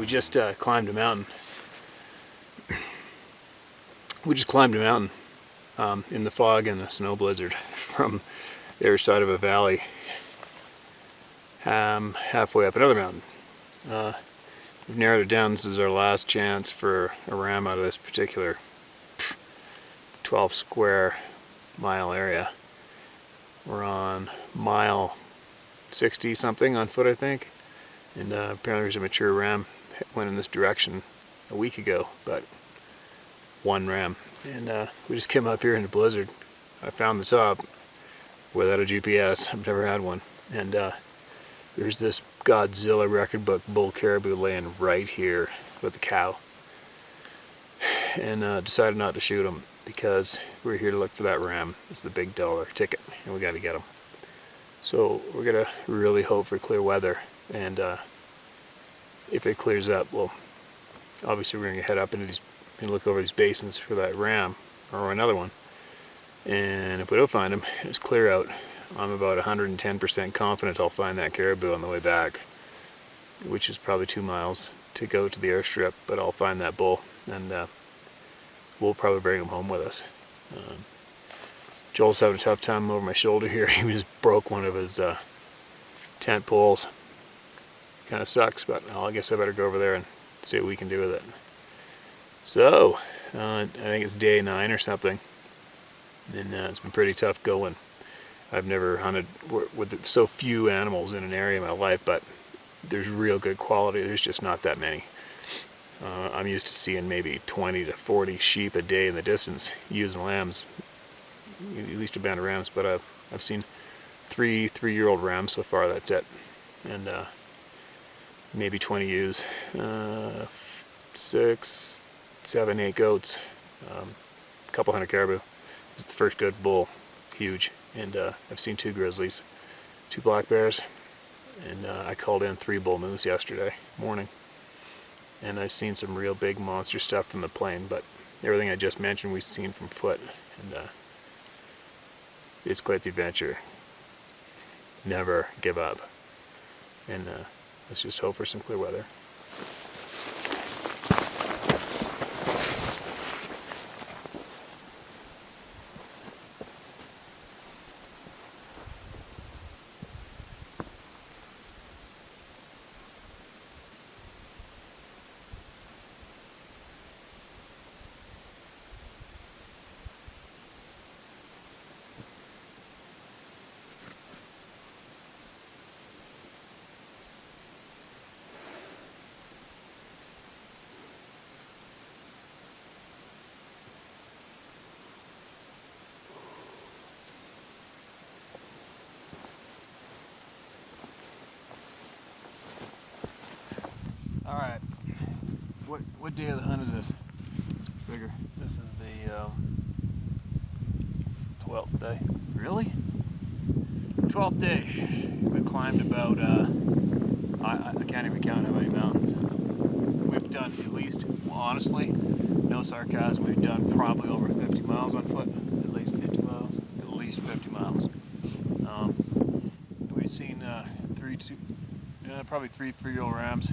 we just climbed a mountain. We just climbed a mountain in the fog and the snow blizzard from the other side of a valley, halfway up another mountain. We've narrowed it down. This is our last chance for a ram out of this particular 12 square mile area. We're on mile 60 something on foot, I think, and apparently there's a mature ram went in this direction a week ago, but one ram, and we just came up here in the blizzard. I found the top without a GPS. I've never had one, and there's this Godzilla record book bull caribou laying right here with the cow, and decided not to shoot him because we're here to look for that ram. It's the big dollar ticket, and we got to get him. So we're gonna really hope for clear weather, and if it clears up, well, obviously we're gonna head up into these and look over these basins for that ram or another one. And if we don't find him, it's clear out, I'm about 110% confident I'll find that caribou on the way back, which is probably 2 miles to go to the airstrip, but I'll find that bull, and we'll probably bring him home with us. Joel's having a tough time over my shoulder here. He just broke one of his tent poles. Kind of sucks, but I guess I better go over there and see what we can do with it. So, I think it's day 9 or something, and it's been pretty tough going. I've never hunted with so few animals in an area in my life, but there's real good quality. There's just not that many. I'm used to seeing maybe 20 to 40 sheep a day in the distance, ewes and lambs, at least a band of rams, but I've seen three-year-old rams so far, that's it, and maybe 20 ewes, 6, 7, 8 goats, a couple hundred caribou. This is the first good bull, huge, and I've seen 2 grizzlies, 2 black bears, and I called in 3 bull moose yesterday morning, and I've seen some real big monster stuff from the plain, but everything I just mentioned we've seen from foot, and it's quite the adventure. Never give up, and let's just hope for some clear weather. Alright, what day of the hunt is this? Bigger. This is the 12th day. Really? 12th day. We climbed about, I can't even count how many mountains. We've done at least, well, honestly, no sarcasm, we've done probably over 50 miles on foot. At least 50 miles. At least 50 miles. We've seen probably 3-year-old rams,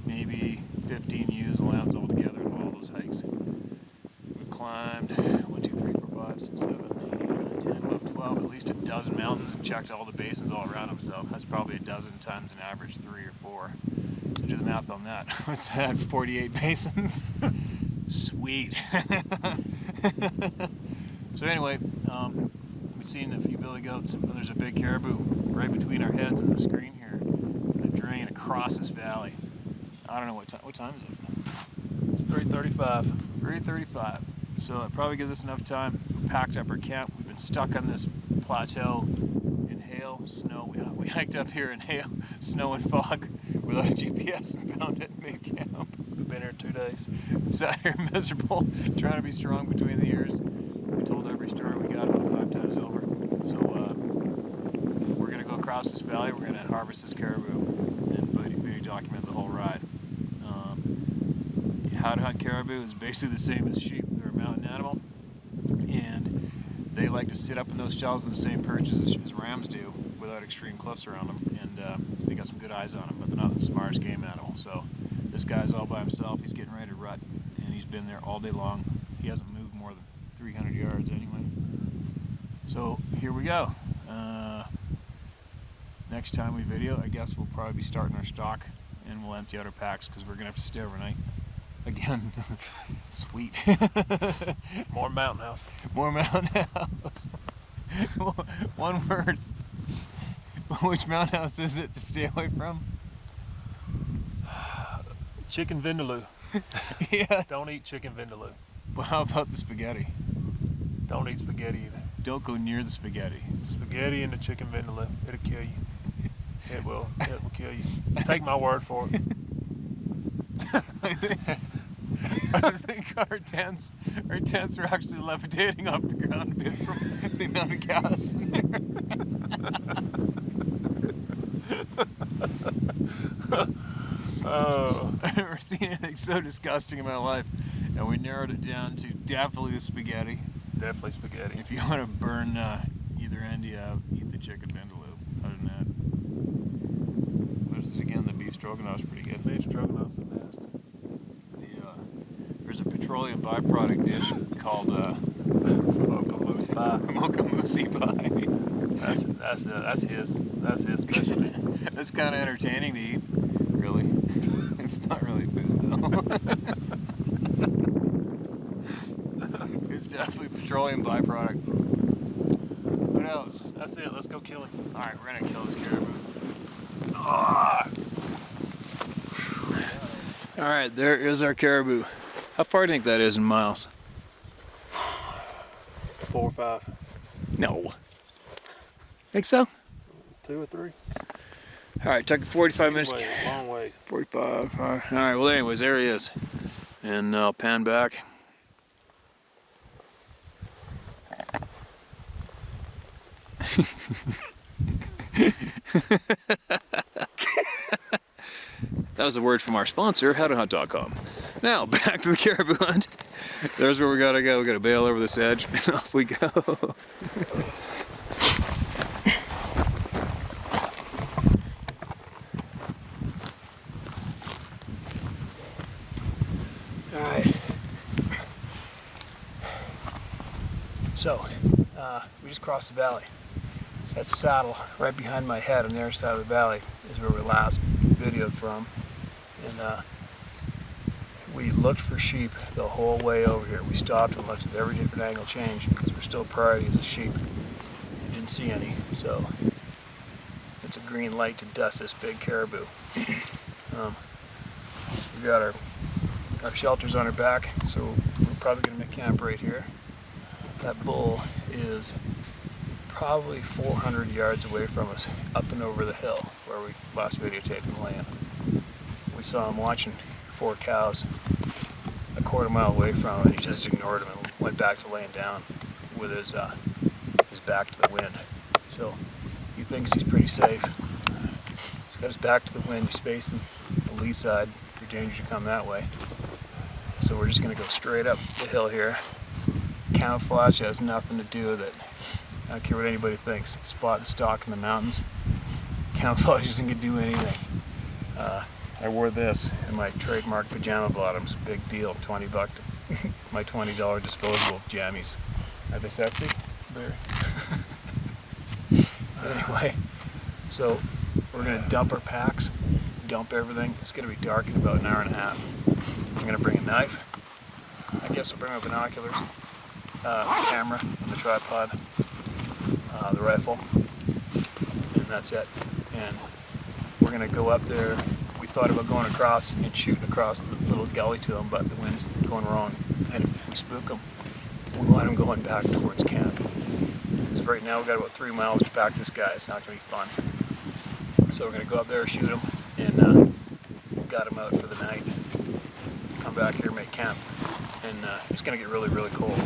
maybe 15 ewes and lambs altogether in all those hikes. We've climbed 1, 2, 3, 4, 5, 6, 7, 8, 9, 10, 11, 12, at least a dozen mountains, and checked all the basins all around them, so that's probably a dozen tons an average, 3 or 4. So do the math on that. What's that, 48 basins? Sweet. So anyway, we've seen a few billy goats, and there's a big caribou right between our heads and the screen here, and a drain across this valley. I don't know what time is it? It's 3:35. 3:35. So it probably gives us enough time. We packed up our camp. We've been stuck on this plateau in hail, snow. We hiked up here in hail, snow and fog without a GPS and found it mid-camp. We've been here 2 days. We sat here miserable, trying to be strong between the ears. We told every story we got about 5 times over. So we're going to go across this valley. We're going to harvest this caribou and video document the whole ride. How to hunt caribou is basically the same as sheep. They're a mountain animal, and they like to sit up in those shells in the same perches as rams do without extreme cliffs around them, and they got some good eyes on them, but they're not the smartest game animal. So this This guy's all by himself. He's getting ready to rut, and he's been there all day long. He hasn't moved more than 300 yards anyway. So here we go. Next time we video, I guess we'll probably be starting our stock, and we'll empty out our packs because we're gonna have to stay overnight again. Sweet. More mountain house. More mountain house. One word. Which mountain house is it to stay away from? Chicken vindaloo. Yeah. Don't eat chicken vindaloo. But how about the spaghetti? Don't eat spaghetti either. Don't go near the spaghetti. Spaghetti and the chicken vindaloo. It'll kill you. It will. It will kill you. Take my word for it. I think our tents are actually levitating off the ground a bit from the amount of gas in there. Oh. I've never seen anything so disgusting in my life. And we narrowed it down to definitely the spaghetti. Definitely spaghetti. If you want to burn either end, eat the chicken vindaloo. Other than that, what is it again? The beef stroganoff's pretty good. Beef stroganoff's the best. There's a petroleum byproduct dish called Mocha mousse pie. Mocha mousse pie. That's his specialty. That's kind of entertaining to eat. Really, it's not really food though. It's definitely petroleum byproduct. Who knows? That's it. Let's go kill him. All right, we're gonna kill this caribou. All right, there is our caribou. How far do you think that is in miles? 4 or 5. No. Think so? 2 or 3. All right, took 45 minutes. Long ways. 45. All right, well, anyways, there he is. And I'll pan back. That was a word from our sponsor, howtohunt.com. Now, back to the caribou hunt. There's where we gotta go. We gotta bail over this edge, and off we go. Alright. So, we just crossed the valley. That saddle right behind my head on the other side of the valley is where we last videoed from. And we looked for sheep the whole way over here. We stopped and looked at every different angle change because we're still priorities of sheep. We didn't see any, so it's a green light to dust this big caribou. We got our shelters on our back, so we're probably going to make camp right here. That bull is probably 400 yards away from us, up and over the hill where we last videotaped him laying. We saw him watching 4 cows a quarter mile away from him, and he just ignored him and went back to laying down with his back to the wind. So he thinks he's pretty safe. He's got his back to the wind. He's facing the lee side for danger to come that way. So we're just going to go straight up the hill here. Camouflage has nothing to do with it. I don't care what anybody thinks. Spot and stalk in the mountains. Camouflage isn't going to do anything. I wore this in my trademark pajama bottoms. Big deal, $20. My $20 disposable jammies. Are they sexy? Very. Anyway, so we're going to dump our packs, dump everything. It's going to be dark in about an hour and a half. I'm going to bring a knife. I guess I'll bring my binoculars, the camera, the tripod, the rifle, and that's it. And we're going to go up there. We thought about going across and shooting across the little gully to them, but the wind's going wrong. And if we spook them, we'll let them going back towards camp. So right now we've got about 3 miles to pack this guy. It's not going to be fun. So we're going to go up there, shoot him, and got him out for the night. Come back here, make camp. And it's going to get really, really cold.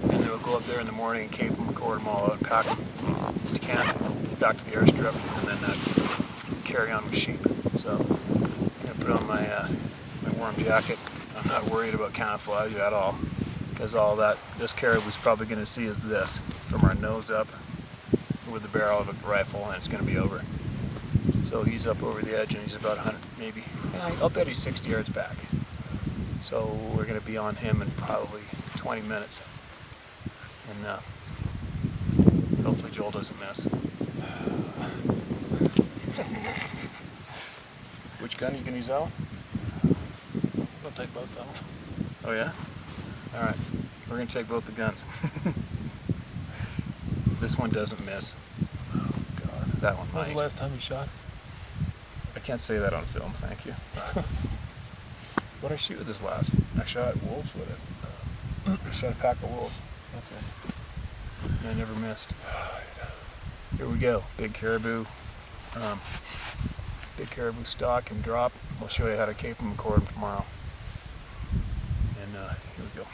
And then we'll go up there in the morning and cape them, record them all out, and pack them to camp, back to the airstrip, and then carry on with sheep. So I'm going to put on my warm jacket. I'm not worried about camouflage at all, because all that this caribou's probably going to see is this, from our nose up with the barrel of a rifle, and it's going to be over. So he's up over the edge and he's about 100, maybe. I'll bet he's 60 yards back. So we're going to be on him in probably 20 minutes. And hopefully Joel doesn't miss. Which gun are you going to use, that one? I'll take both of them. Oh yeah? Alright, we're going to take both the guns. This one doesn't miss. Oh God. That one When was might. the last time you shot? I can't say that on film, thank you. What did I shoot with this last? I shot wolves with it. I shot a pack of wolves. Okay. And I never missed. Here we go, big caribou. Big caribou stalk and drop. We'll show you how to cape them and cord them tomorrow. And here we go.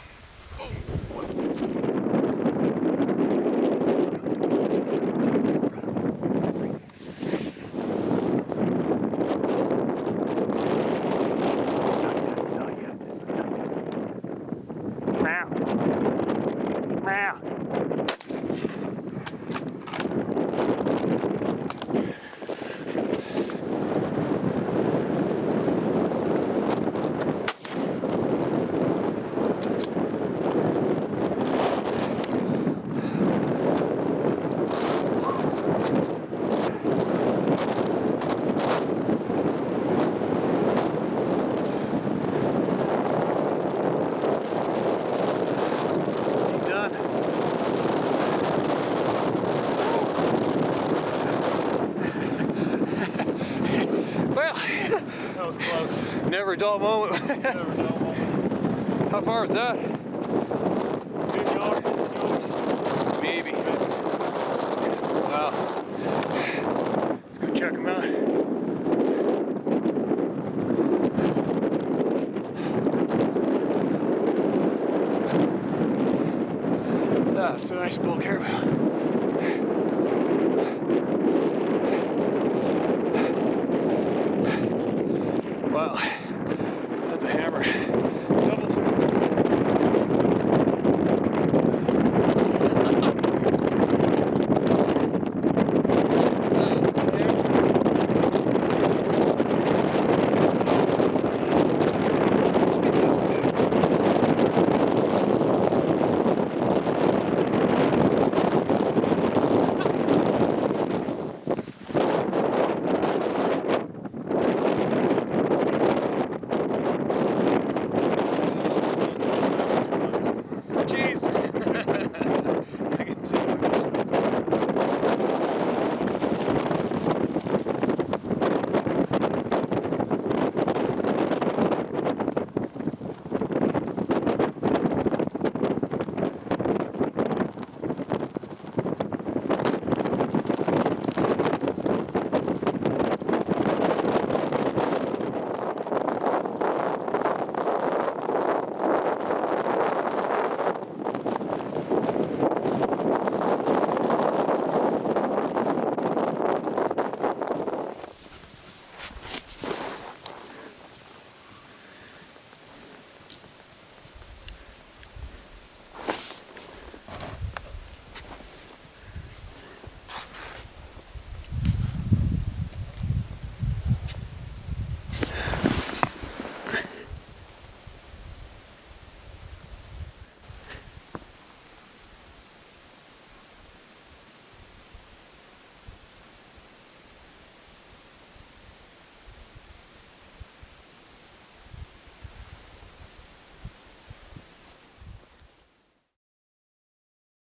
That was close. Never a dull moment. Never know. How far was that? 10 yards, 15 yards. Maybe. Wow. Let's go check them out. Yeah, it's a nice bull caribou.